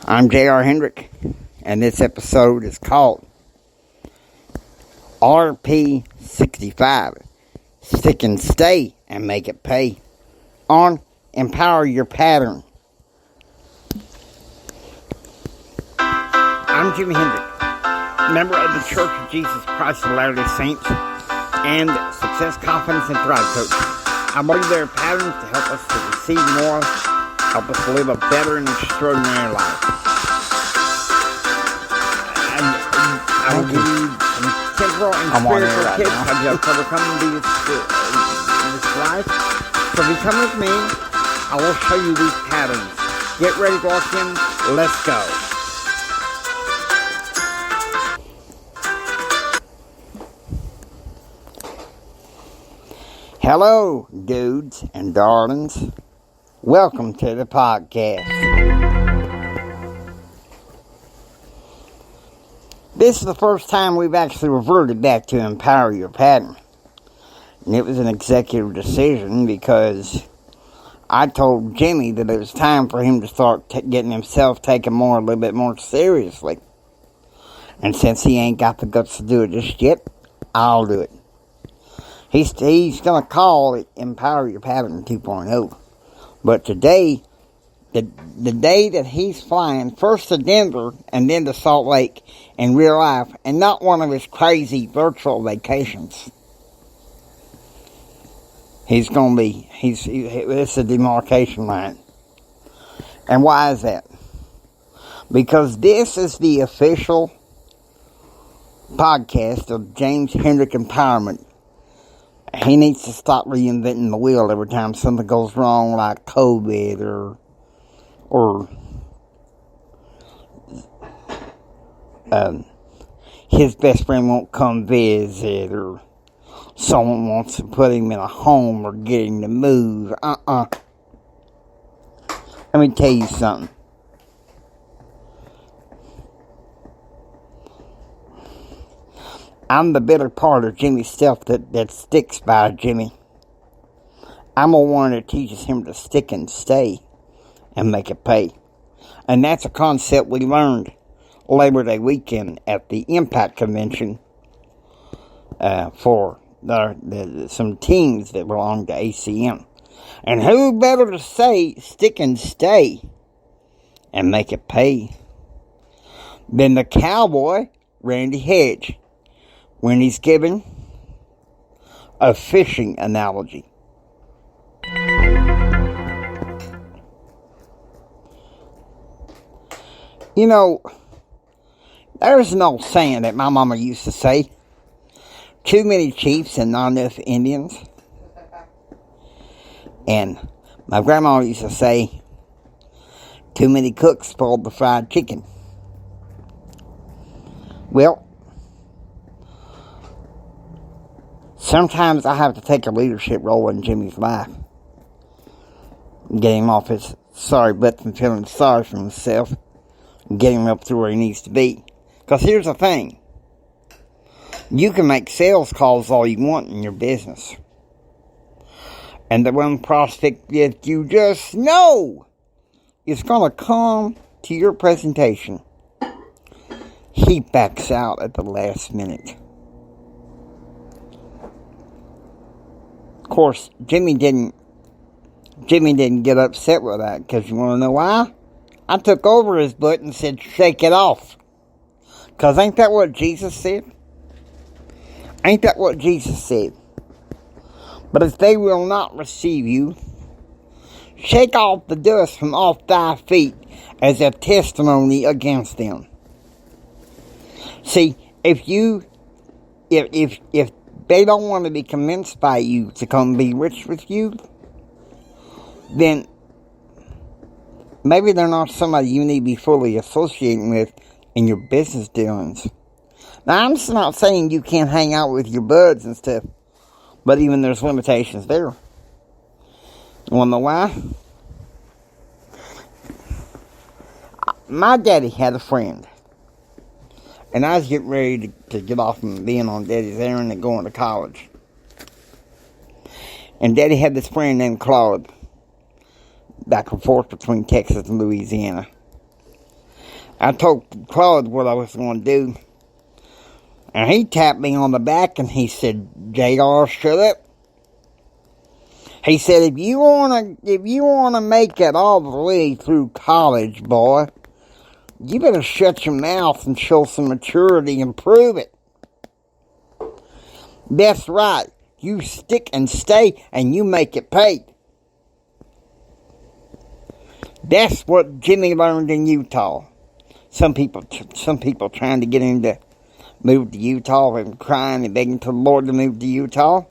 I'm J.R. Hendrick, and this episode is called RP65, Stick and Stay and Make It Pay, on Empower Your Pattern. I'm Jimmy Hendrick, member of the Church of Jesus Christ of Latter-day Saints and Success, Confidence, and Thrive Coach. I believe there are patterns to help us to receive more, help us to live a better and extraordinary life. I will give you some temporal and spiritual tips how to overcome this life. So if you come with me, I will show you these patterns. Get ready to walk in. Let's go. Hello, dudes and darlings. Welcome to the podcast. This is the first time we've actually reverted back to Empower Your Pattern. And it was an executive decision because I told Jimmy that it was time for him to start getting himself taken a little bit more seriously. And since he ain't got the guts to do it just yet, I'll do it. He's going to call it Empower Your Pattern 2.0. But today, the day that he's flying first to Denver and then to Salt Lake in real life, and not one of his crazy virtual vacations, it's a demarcation line. And why is that? Because this is the official podcast of James Hendrick Empowerment. He needs to stop reinventing the wheel every time something goes wrong, like COVID or his best friend won't come visit, or someone wants to put him in a home or get him to move. Let me tell you something. I'm the bitter part of Jimmy's stuff that sticks by Jimmy. I'm the one that teaches him to stick and stay and make it pay. And that's a concept we learned Labor Day weekend at the Impact Convention for some teams that belong to ACM. And who better to say stick and stay and make it pay than the Cowboy Randy Hedge, when he's given a fishing analogy. You know, there's an old saying that my mama used to say: too many chiefs and not enough Indians. And my grandma used to say, too many cooks spoiled the fried chicken. Well, sometimes I have to take a leadership role in Jimmy's life. Get him off his sorry butt from feeling sorry for himself. And get him up to where he needs to be. Because here's the thing. You can make sales calls all you want in your business. And the one prospect that you just know is going to come to your presentation, he backs out at the last minute. Of course, Jimmy didn't get upset with that, because you want to know why? I took over his butt and said, shake it off. Because ain't that what Jesus said? Ain't that what Jesus said? But if they will not receive you, shake off the dust from off thy feet as a testimony against them. See, if they don't want to be convinced by you to come be rich with you, then maybe they're not somebody you need to be fully associating with in your business dealings. Now, I'm just not saying you can't hang out with your buds and stuff, but even there's limitations there. You want to know why? My daddy had a friend, and I was getting ready to get off from being on Daddy's errand and going to college. And Daddy had this friend named Claude, back and forth between Texas and Louisiana. I told Claude what I was going to do. And he tapped me on the back and he said, JR, shut up. He said, if you wanna make it all the way through college, boy, you better shut your mouth and show some maturity and prove it. That's right. You stick and stay and you make it pay. That's what Jimmy learned in Utah. Some people trying to get him to move to Utah and crying and begging to the Lord to move to Utah.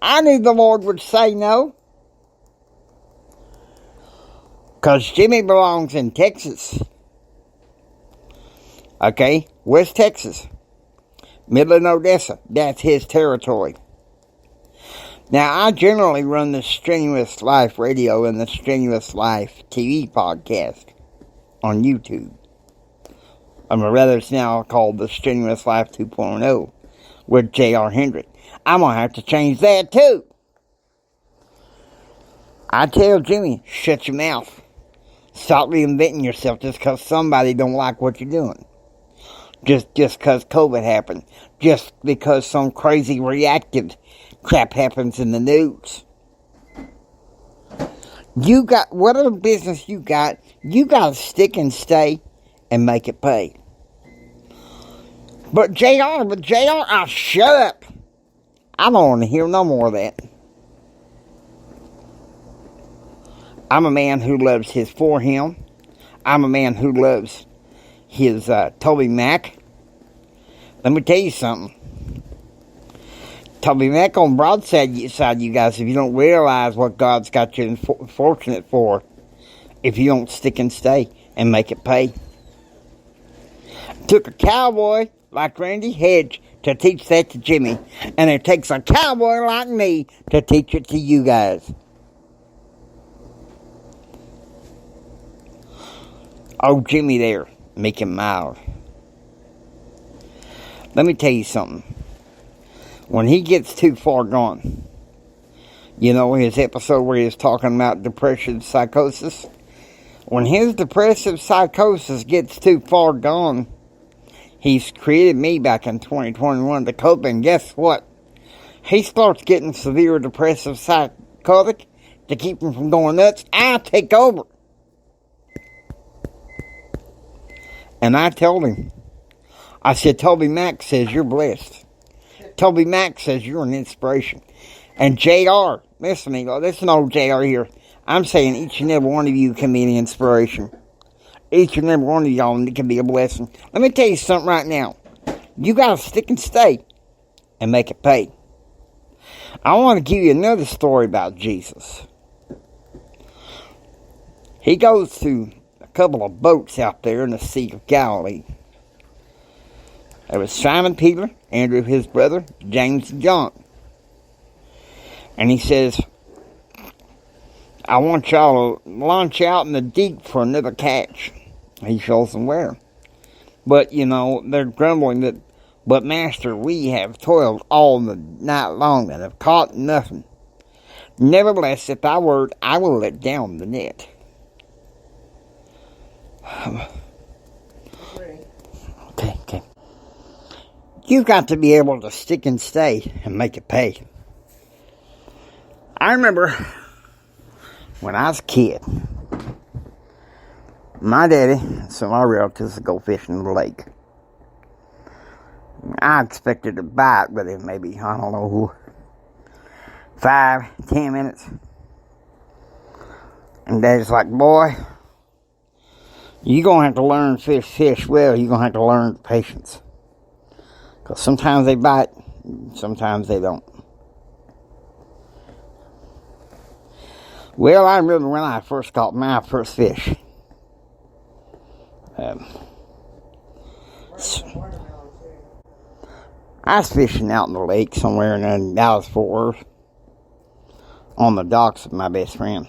I knew the Lord would say no. Because Jimmy belongs in Texas. Okay? West Texas. Midland, Odessa. That's his territory. Now, I generally run the Strenuous Life Radio and the Strenuous Life TV podcast on YouTube. Or rather, it's now called the Strenuous Life 2.0 with J.R. Hendrick. I'm going to have to change that too. I tell Jimmy, shut your mouth. Stop reinventing yourself just because somebody don't like what you're doing. Just because COVID happened. Just because some crazy reactive crap happens in the news. You got, whatever business you got to stick and stay and make it pay. But JR, shut up. I don't want to hear no more of that. I'm a man who loves his For Him. I'm a man who loves his Toby Mac. Let me tell you something. Toby Mac on broadside, you guys, if you don't realize what God's got you fortunate for, if you don't stick and stay and make it pay. Took a cowboy like Randy Hedge to teach that to Jimmy, and it takes a cowboy like me to teach it to you guys. Oh, Jimmy there, make him mild. Let me tell you something. When he gets too far gone, you know his episode where he was talking about depression psychosis? When his depressive psychosis gets too far gone, he's created me back in 2021 to cope, and guess what? He starts getting severe depressive psychotic to keep him from going nuts. I take over. And I told him, I said, Toby Mac says you're blessed. Toby Mac says you're an inspiration. And JR, listen to me, listen to old JR here. I'm saying each and every one of you can be an inspiration. Each and every one of y'all can be a blessing. Let me tell you something right now. You got to stick and stay and make it pay. I want to give you another story about Jesus. He goes to a couple of boats out there in the Sea of Galilee. There was Simon Peter, Andrew his brother, James and John. And he says, I want y'all to launch out in the deep for another catch. He shows them where. But, you know, they're grumbling that, but Master, we have toiled all the night long and have caught nothing. Nevertheless, at thy word, I will let down the net. Okay. You've got to be able to stick and stay and make it pay. I remember when I was a kid, my daddy and some of my relatives would go fishing in the lake. I expected to bite with him maybe, I don't know, 5-10 minutes. And Daddy's like, boy, you're going to have to learn to fish well. You're going to have to learn patience. Because sometimes they bite, sometimes they don't. Well, I remember when I first caught my first fish. I was fishing out in the lake somewhere in Dallas, Fort Worth, on the docks with my best friend.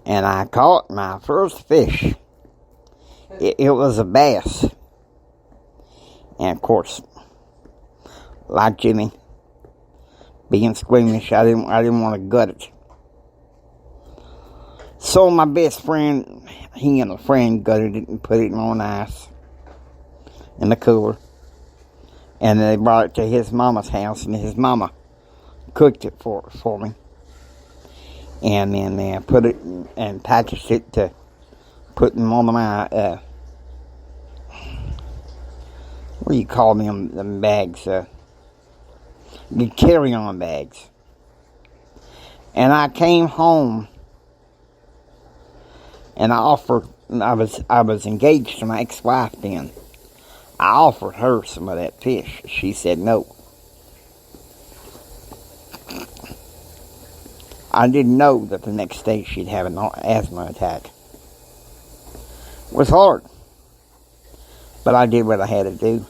And I caught my first fish. It was a bass. And of course, like Jimmy, being squeamish, I didn't want to gut it. So my best friend, he and a friend gutted it and put it on ice in the cooler. And they brought it to his mama's house, and his mama cooked it for me. And then they put it and packaged it to put in one of my, what do you call them bags? The carry-on bags. And I came home, and I was engaged to my ex-wife then. I offered her some of that fish. She said no. I didn't know that the next day she'd have an asthma attack. It was hard. But I did what I had to do.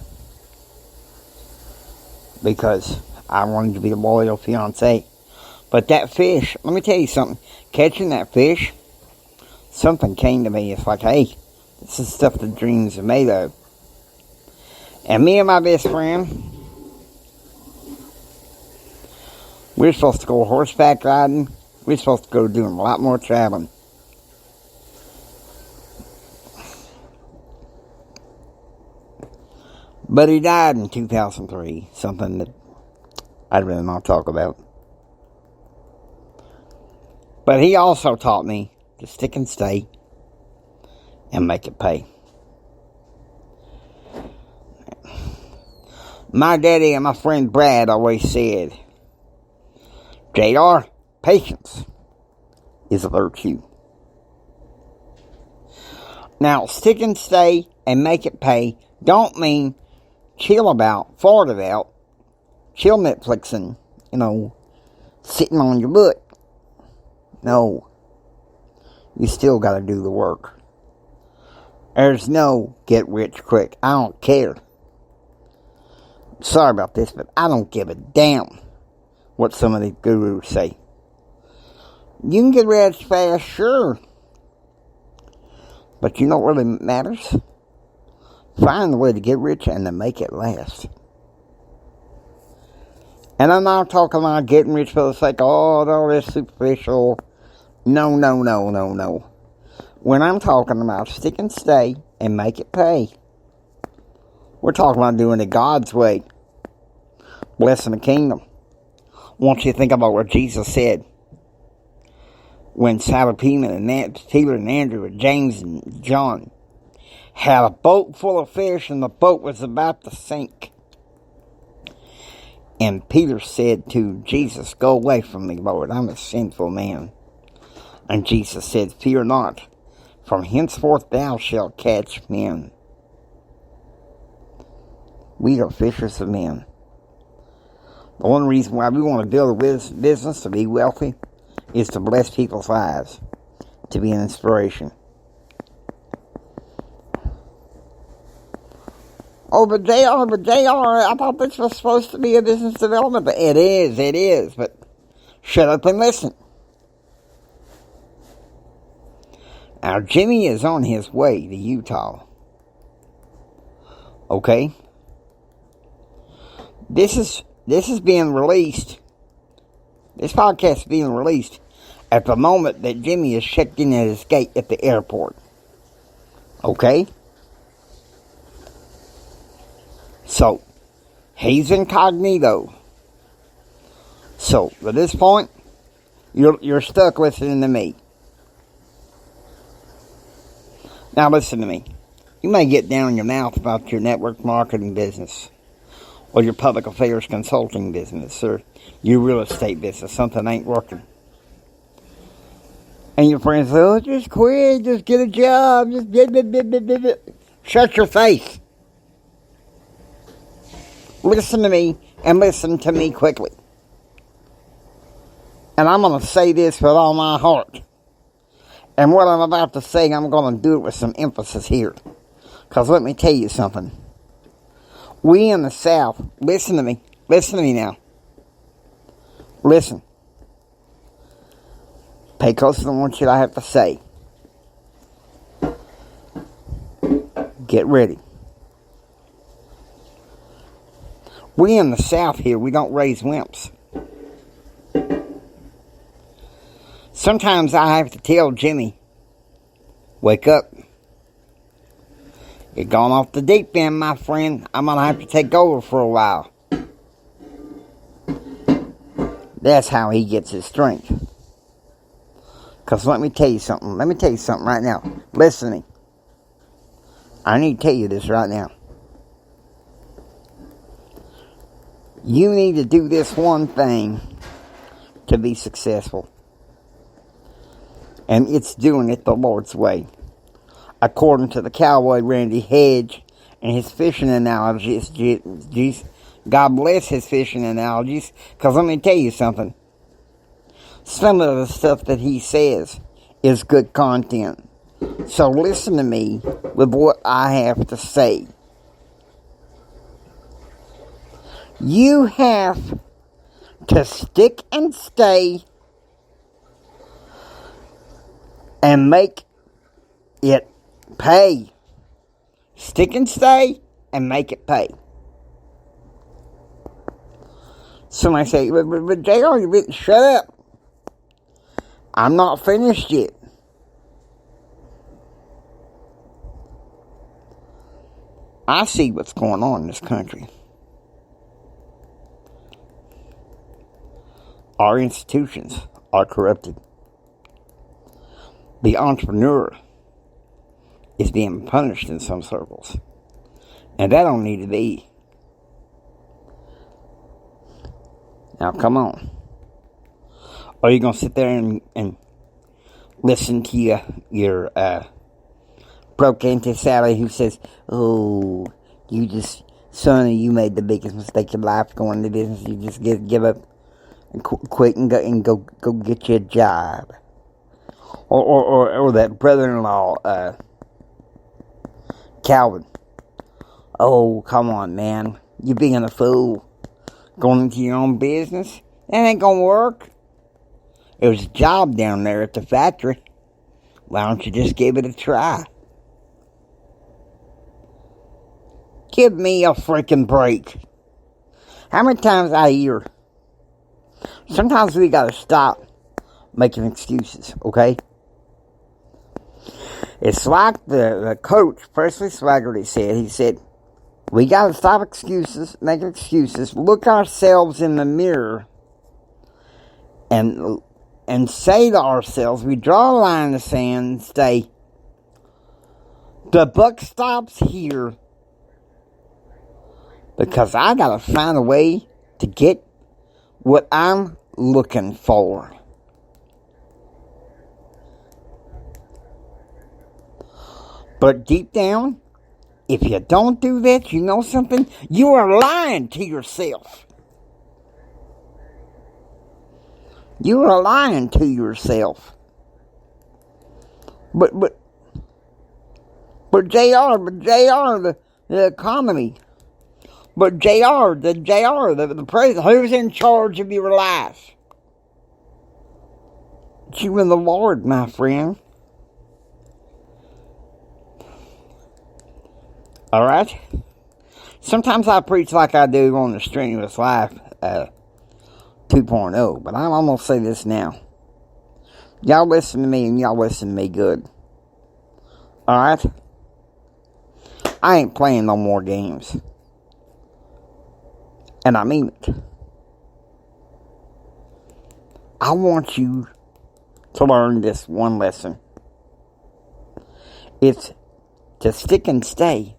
Because I wanted to be a loyal fiancé. But that fish, let me tell you something. Catching that fish, something came to me. It's like, hey, this is stuff the dreams are made of. And me and my best friend, we're supposed to go horseback riding. We're supposed to go doing a lot more traveling. But he died in 2003. Something that I'd rather not talk about. But he also taught me to stick and stay and make it pay. My daddy and my friend Brad always said, JR, patience is a virtue. Now, stick and stay and make it pay don't mean chill about, fart about, chill Netflixing, sitting on your butt. No. You still got to do the work. There's no get rich quick. I don't care. Sorry about this, but I don't give a damn what some of these gurus say. You can get rich fast, sure. But you know what really matters? Find the way to get rich and to make it last. And I'm not talking about getting rich for the sake of, all this superficial. No. When I'm talking about stick and stay and make it pay, we're talking about doing it God's way. Blessing the kingdom. I want you to think about what Jesus said when Simon Peter and Andrew and James and John had a boat full of fish and the boat was about to sink. And Peter said to Jesus, go away from me, Lord, I'm a sinful man. And Jesus said, fear not, from henceforth thou shalt catch men. We are fishers of men. The one reason why we want to build a business to be wealthy is to bless people's lives, to be an inspiration. But JR, I thought this was supposed to be a business development. But it is. But shut up and listen. Now, Jimmy is on his way to Utah. Okay? This is being released. This podcast is being released at the moment that Jimmy is checked in at his gate at the airport. Okay? So, he's incognito. So, at this point, you're stuck listening to me. Now listen to me. You may get down your mouth about your network marketing business, or your public affairs consulting business, or your real estate business. Something ain't working. And your friends say, oh, just quit, just get a job, just shut your face. Listen to me, and listen to me quickly. And I'm going to say this with all my heart. And what I'm about to say, I'm going to do it with some emphasis here. Because let me tell you something. We in the South, listen to me now. Listen. Pay close to what I have to say. Get ready. We in the South here, we don't raise wimps. Sometimes I have to tell Jimmy, wake up. You're going off the deep end, my friend. I'm going to have to take over for a while. That's how he gets his strength. Because let me tell you something. Let me tell you something right now. Listen to me. I need to tell you this right now. You need to do this one thing to be successful. And it's doing it the Lord's way. According to the Cowboy Randy Hedge and his fishing analogies. God bless his fishing analogies. Because let me tell you something. Some of the stuff that he says is good content. So listen to me with what I have to say. You have to stick and stay and make it pay. Stick and stay and make it pay. Somebody say, but JR, shut up. I'm not finished yet. I see what's going on in this country. Our institutions are corrupted. The entrepreneur is being punished in some circles. And that don't need to be. Now, come on. Are you going to sit there and listen to your broke Auntie Sally who says, oh, Sonny, you made the biggest mistake of life going into business. You just give up and quit and go get you a job. Or that brother-in-law, Calvin. Oh, come on, man. You being a fool. Going into your own business? That ain't gonna work. It was a job down there at the factory. Why don't you just give it a try? Give me a freaking break. How many times I hear? Sometimes we gotta stop making excuses, okay? It's like the coach, Presley Swaggerty said. He said, we gotta stop making excuses, look ourselves in the mirror, and say to ourselves, we draw a line in the sand and say, the buck stops here because I gotta find a way to get what I'm looking for. But deep down, if you don't do that, you know something? You are lying to yourself. You are lying to yourself. But JR, the economy. But the president, who's in charge of your life? It's you and the Lord, my friend. Alright? Sometimes I preach like I do on the Strenuous Life 2.0, but I'm going to say this now. Y'all listen to me and y'all listen to me good. Alright? I ain't playing no more games. And I mean it. I want you to learn this one lesson. It's to stick and stay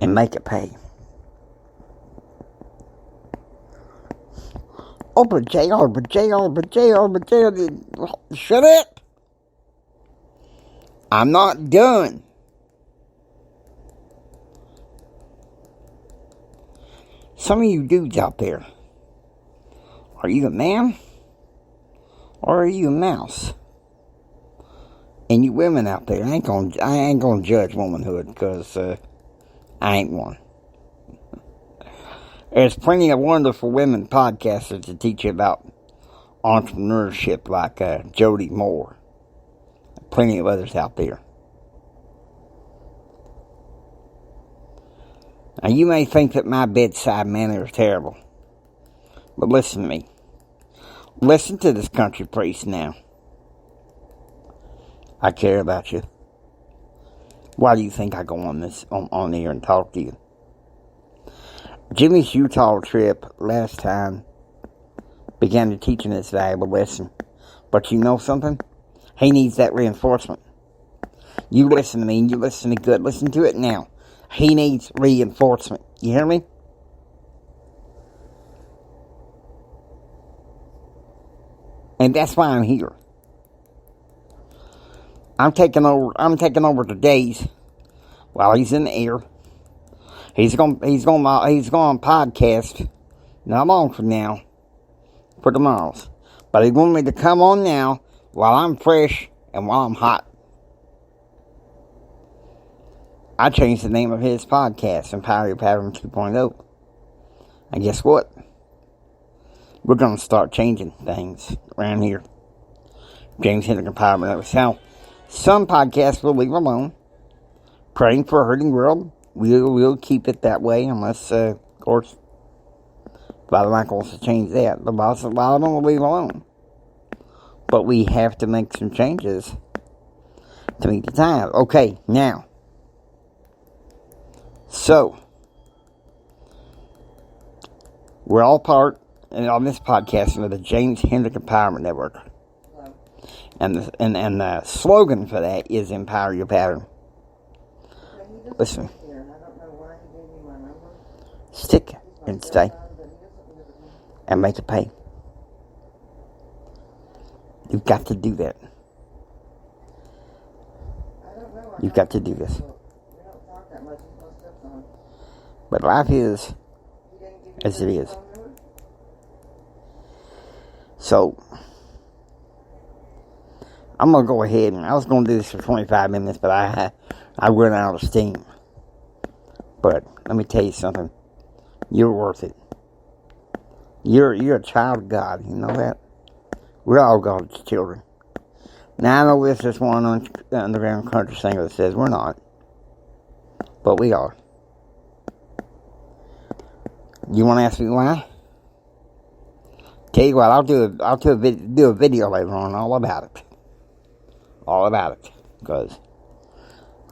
and make it pay. Oh, but JR, shut up. I'm not done. Some of you dudes out there, are you a man or are you a mouse? And you women out there, I ain't gonna judge womanhood because I ain't one. There's plenty of wonderful women podcasters to teach you about entrepreneurship like Jody Moore. Plenty of others out there. Now you may think that my bedside manner is terrible. But listen to me. Listen to this country priest now. I care about you. Why do you think I go on here and talk to you? Jimmy's Utah trip last time began to teach him this valuable lesson. But you know something? He needs that reinforcement. You listen to me, and you listen to me good. Listen to it now. He needs reinforcement. You hear me? And that's why I'm here. I'm taking over the days while he's in the air. He's going podcast not long from now for tomorrow's. But he wanted me to come on now while I'm fresh and while I'm hot. I changed the name of his podcast, Empower Your Pattern 2.0. And guess what? We're going to start changing things around here. James Hendrick Empowerment. That was how some podcasts we'll leave alone. Praying for a hurting world. We'll keep it that way unless, of course, Father Michael wants to change that. A lot of them will leave alone. But we have to make some changes to meet the time. Okay, now. So, we're all part, and on this podcast, of the James Hendrick Empowerment Network. And the slogan for that is Empower Your Pattern. Listen. Stick and stay. And make it pay. You've got to do that. You've got to do this. But life is as it is. So, I'm going to go ahead, and I was going to do this for 25 minutes, but I run out of steam. But let me tell you something. You're worth it. You're a child of God. You know that? We're all God's children. Now, I know this is one underground country singer that says we're not. But we are. You want to ask me why? Tell you what, I'll do a video later on all about it. All about it, because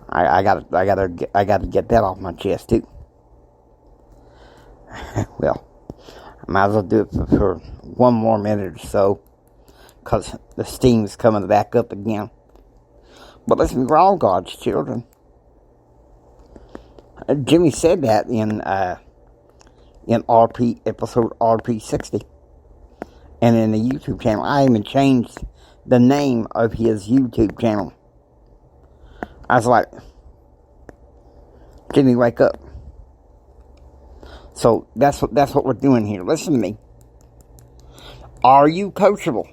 I gotta get that off my chest too. Well, I might as well do it for one more minute or so, because the steam's coming back up again. But listen, we're all God's children. Jimmy said that in RP episode RP60, and in the YouTube channel. I even changed the name of his YouTube channel. I was like, Jimmy, wake up. So that's what we're doing here. Listen to me. Are you coachable?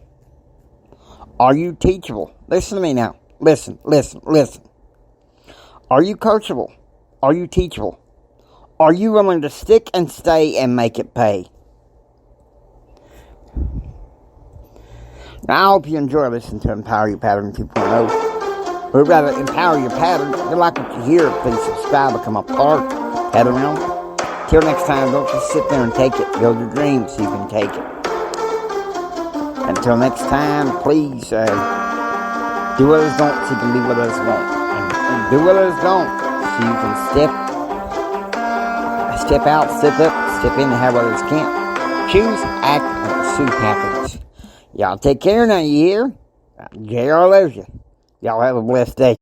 Are you teachable? Listen to me now. Listen. Are you coachable? Are you teachable? Are you willing to stick and stay and make it pay? Now, I hope you enjoy listening to Empower Your Pattern 2.0. Or rather, Empower Your Pattern. If you like what you hear, please subscribe, become a part, head around. Till next time, don't just sit there and take it. Build your dreams so you can take it. Until next time, please do what others don't so you can be what others won't. And do what others don't so you can step out, step up, step in and have others can't. Choose, act, and pursue happiness. Y'all take care now, you hear? JR loves you. Y'all have a blessed day.